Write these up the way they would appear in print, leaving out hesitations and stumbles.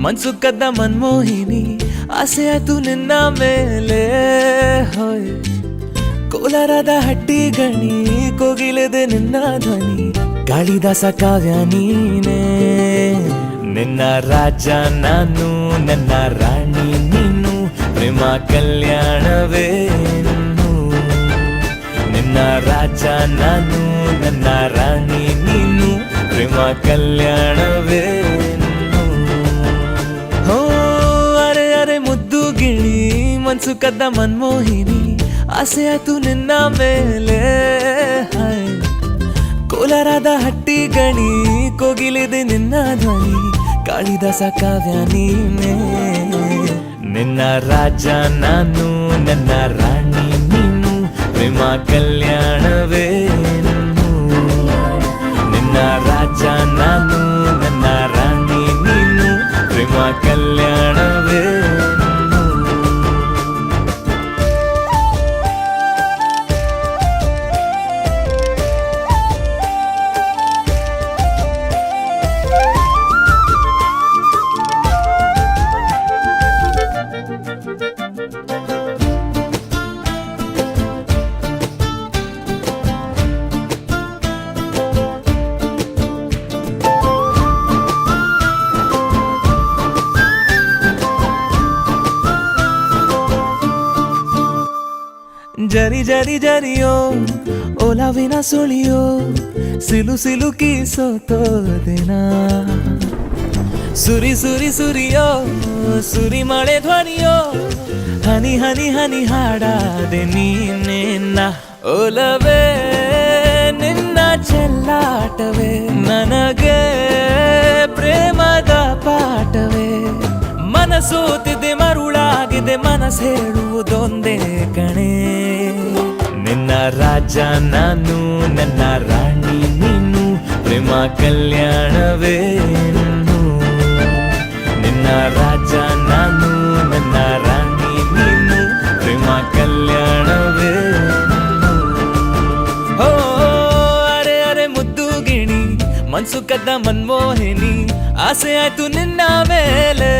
ಮನ್ಸು ಕದ್ದ ಮನ್ಮೋಹಿನಿ ಆಸೆ ಆಯ್ತು ನಿನ್ನ ಮೇಲೆ ಹೋಯ್ ಕೋಲಾರದ ಹಟ್ಟಿ ಗಣಿ ಕೋಗಿಲೆದೆ ನಿನ್ನ ಧ್ವನಿ ಕಾಳಿದಾಸ ಕಾವ್ಯ ನೀನೇ ನಿನ್ನ ರಾಜ ನಾನು ನನ್ನ ರಾಣಿ ನೀನು ಪ್ರೇಮ ಕಲ್ಯಾಣವೇನು ನಿನ್ನ ರಾಜ ನಾನು ನನ್ನ ರಾಣಿ ನೀನು ಪ್ರೇಮ ಕಲ್ಯಾಣವೇನು ಹೋ ಅರೆ ಅರೆ ಮುದ್ದು ಗಿಣಿ ಮನ್ಸು ಕದ್ದ ಮನ್ಮೋಹಿನಿ ಆಸೆ ಆಯ್ತು ನಿನ್ನ ಮೇಲೆ ಕೋಲಾರದ ಹಟ್ಟಿ ಗಣಿ ಕೋಗಿಲಿದೆ ನಿನ್ನ ಧ್ವನಿ ಕಾಳಿದಾಸ ಕಾವ್ಯ ನೀನೇ ನಿನ್ನ ರಾಜ ನಾನು ನನ್ನ ರಾಣಿ ನೀನು ಪ್ರೇಮ ಕಲ್ಯಾಣವೇನು ನಿನ್ನ ರಾಜ ನಾನು ನನ್ನ ರಾಣಿ ನೀನು ಪ್ರೇಮ ಕಲ್ಯಾಣವೇನು ಜರಿ ಜರಿ ಜರಿಯೋ ಓಲಾವಿನ ಸುಳಿಯೋ ಸಿಲು ಸಿಲುಕಿ ಸೋತೋದಿನ ಸುರಿ ಸುರಿ ಸುರಿಯೋ ಸುರಿ ಮಳೆ ಧ್ವನಿಯೋ ಹನಿ ಹನಿ ಹನಿ ಹಾಡಾದೆ ನೀನೇನ ಓಲವೇ ನಿನ್ನ ಚೆಲ್ಲಾಟವೇ ನನಗೆ ಪ್ರೇಮದ ಪಾಠವೇ ಮನಸೋತಿದೆ ಮರುಳಾಗಿದೆ ಮನಸ್ಸು ಹೇಳುವುದೊಂದೇ ಕಣೆ ನಿನ್ನ ರಾಜ ನಾನು ನನ್ನ ರಾಣಿ ನೀನು ಪ್ರೇಮ ಕಲ್ಯಾಣವೇನು ನಿನ್ನ ರಾಜ ನಾನು ನನ್ನ ರಾಣಿ ನೀನು ಪ್ರೇಮ ಕಲ್ಯಾಣವೇನು ಹೋ ಅರೆ ಅರೆ ಮುದ್ದು ಗಿಣಿ ಮನ್ಸು ಕದ್ದ ಮನ್ಮೋಹಿನಿ ಆಸೆ ಆಯ್ತು ನಿನ್ನ ಮೇಲೆ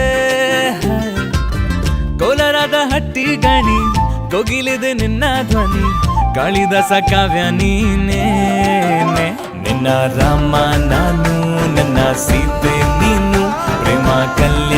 ಕೋಲಾರದ ಹಟ್ಟಿ ಗಣಿ ಕೋಗಿಲಿದೆ ನಿನ್ನ ಧ್ವನಿ ಕಾಳಿದಾಸ ಕಾವ್ಯ ನೀನೇ ನಿನ್ನ ರಾಮ ನಾನು ನನ್ನ ಸೀತೆ ನೀನು ಪ್ರೇಮ ಕಲ್ಯಾಣ